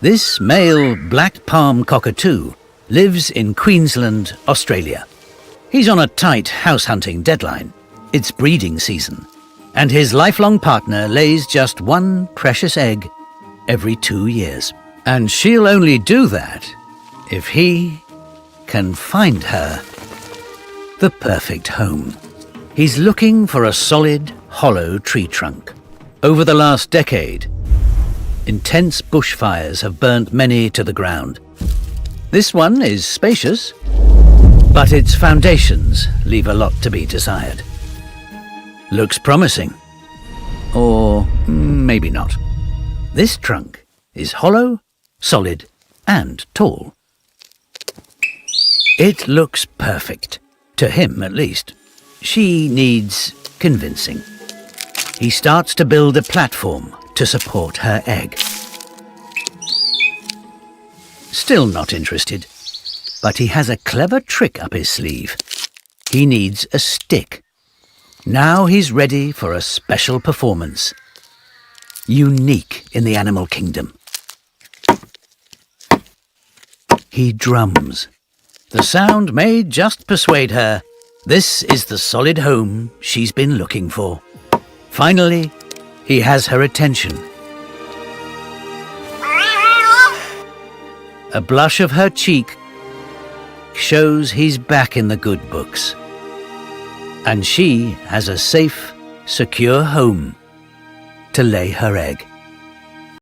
This male Black Palm Cockatoo lives in Queensland, Australia. He's on a tight house hunting deadline. It's breeding season, and his lifelong partner lays just one precious egg every 2 years. And she'll only do that if he can find her the perfect home. He's looking for a solid, hollow tree trunk. Over the last decade, intense bushfires have burnt many to the ground. This one is spacious, but its foundations leave a lot to be desired. Looks promising. Or maybe not. This trunk is hollow, solid, and tall. It looks perfect, to him at least. She needs convincing. He starts to build a platform to support her egg. Still not interested, but he has a clever trick up his sleeve. He needs a stick. Now he's ready for a special performance, unique in the animal kingdom. He drums. The sound may just persuade her. This is the solid home she's been looking for. Finally, he has her attention. A blush of her cheek shows he's back in the good books. And she has a safe, secure home to lay her egg.